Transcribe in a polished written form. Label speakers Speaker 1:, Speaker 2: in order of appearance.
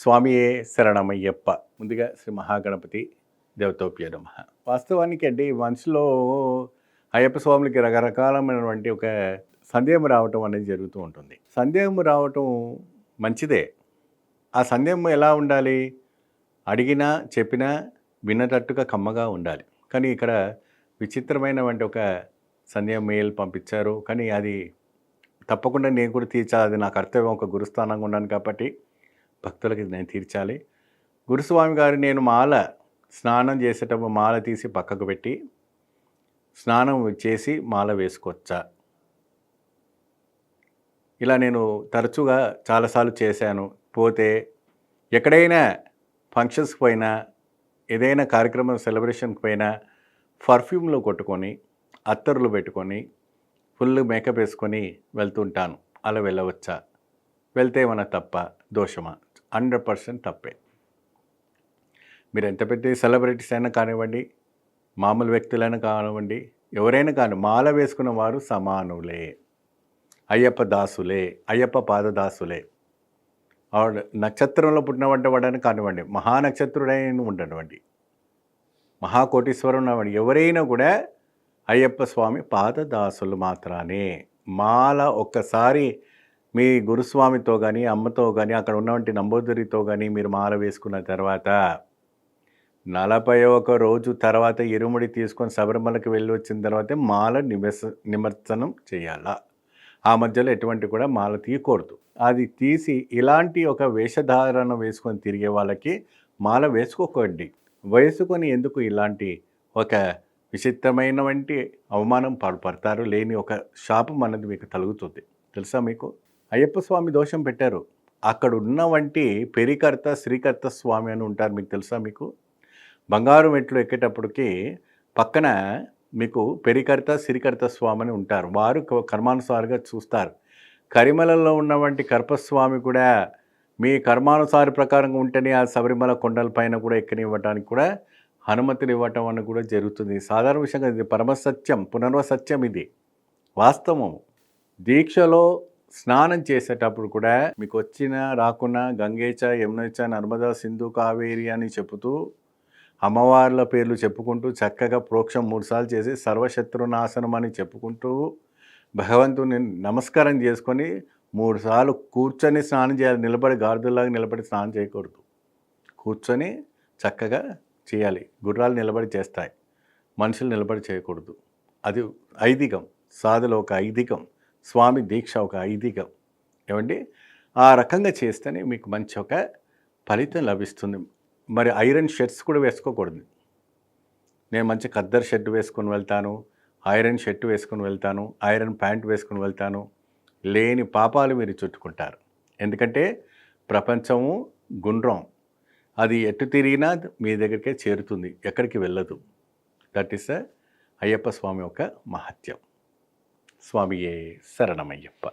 Speaker 1: స్వామియే శరణమయ్యప్ప. ముందుగా శ్రీ మహాగణపతి దేవతోప్య నమః. వాస్తవానికి అండి మనసులో అయ్యప్ప స్వాములకి రకరకాలమైనటువంటి ఒక సందేహం రావటం అనేది జరుగుతూ ఉంటుంది. సందేహం రావటం మంచిదే. ఆ సందేహం ఎలా ఉండాలి? అడిగినా చెప్పినా వినేటట్టుగా కమ్మగా ఉండాలి. కానీ ఇక్కడ విచిత్రమైనటువంటి ఒక సందేహం మెయిల్ పంపించారు. కానీ అది తప్పకుండా నేను కూడా తీర్చాలి. అది నా కర్తవ్యం. ఒక గురుస్థానంగా ఉన్నాను కాబట్టి భక్తులకి నేను తీర్చాలి. గురుస్వామి గారు నేను మాల స్నానం చేసేటప్పుడు మాల తీసి పక్కకు పెట్టి స్నానం చేసి మాల వేసుకోవచ్చా? ఇలా నేను తరచుగా చాలాసార్లు చేశాను. పోతే ఎక్కడైనా ఫంక్షన్స్కి పోయినా ఏదైనా కార్యక్రమం సెలబ్రేషన్కి పోయినా పర్ఫ్యూమ్లో కొట్టుకొని అత్తరులు పెట్టుకొని ఫుల్ మేకప్ వేసుకొని వెళ్తుంటాను. అలా వెళ్ళవచ్చా? వెళ్తే ఏమన్నా తప్ప దోషమా? 100% తప్పే. మీరు ఎంత పెద్ద సెలబ్రిటీస్ అయినా కానివ్వండి, మామూలు వ్యక్తులైనా కానివ్వండి, ఎవరైనా కానీ మాల వేసుకున్న వారు సమానులే, అయ్యప్ప దాసులే, అయ్యప్ప పాదదాసులే. నక్షత్రంలో పుట్టినవంటి వాడని కానివ్వండి, మహానక్షత్రుడైన ఉండనివ్వండి, మహాకోటీశ్వరం ఉన్నవాడు ఎవరైనా కూడా అయ్యప్ప స్వామి పాదదాసులు మాత్రమే. మాల ఒక్కసారి మీ గురుస్వామితో కానీ అమ్మతో కానీ అక్కడ ఉన్నటువంటి నంబూదిరితో కానీ మీరు మాల వేసుకున్న తర్వాత 41 రోజు తర్వాత ఇరుముడి తీసుకొని శబరిమలకి వెళ్ళి వచ్చిన తర్వాతే మాల నిమజ్జనం చేయాలా. ఆ మధ్యలో ఎటువంటి కూడా మాల తీయకూడదు. అది తీసి ఇలాంటి ఒక వేషధారణ వేసుకొని తిరిగే వాళ్ళకి మాల వేసుకోకండి. వేసుకొని ఎందుకు ఇలాంటి ఒక విచిత్రమైనటువంటి అవమానం పాల్పడతారు? లేని ఒక శాపం అన్నది మీకు తలుగుతుంది. తెలుసా మీకు? అయ్యప్ప స్వామి దోషం పెట్టారు. అక్కడ ఉన్నవంటి పెరికర్త శ్రీకర్త స్వామి అని ఉంటారు. మీకు తెలుసా? మీకు బంగారు మెట్లు ఎక్కేటప్పటికి పక్కన మీకు పెరికర్త శ్రీకర్త స్వామి అని ఉంటారు. వారు కర్మానుసారిగా చూస్తారు. కరిమలలో ఉన్నవంటి కర్పస్వామి కూడా మీ కర్మానుసారి ప్రకారంగా ఉంటేనే ఆ శబరిమల కొండల పైన కూడా ఎక్కనివ్వటానికి కూడా అనుమతులు ఇవ్వటం అని కూడా జరుగుతుంది. సాధారణ విషయంగా ఇది పరమసత్యం, పునర్వసత్యం, ఇది వాస్తవం. దీక్షలో స్నానం చేసేటప్పుడు కూడా మీకు వచ్చినా రాకున్నా గంగేచ, యమునేచ, నర్మదా, సింధు, కావేరి అని చెబుతూ అమ్మవార్ల పేర్లు చెప్పుకుంటూ చక్కగా ప్రోక్షం 3 సార్లు చేసి సర్వశత్రునాశనం అని చెప్పుకుంటూ భగవంతుని నమస్కారం చేసుకొని 3 సార్లు కూర్చొని స్నానం చేయాలి. నిలబడి గాడిదలాగా నిలబడి స్నానం చేయకూడదు. కూర్చొని చక్కగా చేయాలి. గుర్రాలు నిలబడి చేస్తాయి, మనుషులు నిలబడి చేయకూడదు. అది ఐదికం. సాధులో ఒక ఐదికం, స్వామి దీక్ష ఒక ఐదికం. ఏమండి? ఆ రకంగా చేస్తేనే మీకు మంచి ఒక ఫలితం లభిస్తుంది. మరి ఐరన్ షర్ట్స్ కూడా వేసుకోకూడదు. నేను మంచి ఖద్దర్ షర్ట్ వేసుకొని వెళ్తాను, ఐరన్ షర్ట్ వేసుకొని వెళ్తాను, ఐరన్ ప్యాంట్ వేసుకొని వెళ్తాను. లేని పాపాలు మీరు చుట్టుకుంటారు. ఎందుకంటే ప్రపంచము గుండ్రం, అది ఎటు తిరిగినా మీ దగ్గరికే చేరుతుంది, ఎక్కడికి వెళ్ళదు. దట్ ఈస్ అయ్యప్ప స్వామి యొక్క మహత్యం. స్వామియే శరణమయ్యప్ప.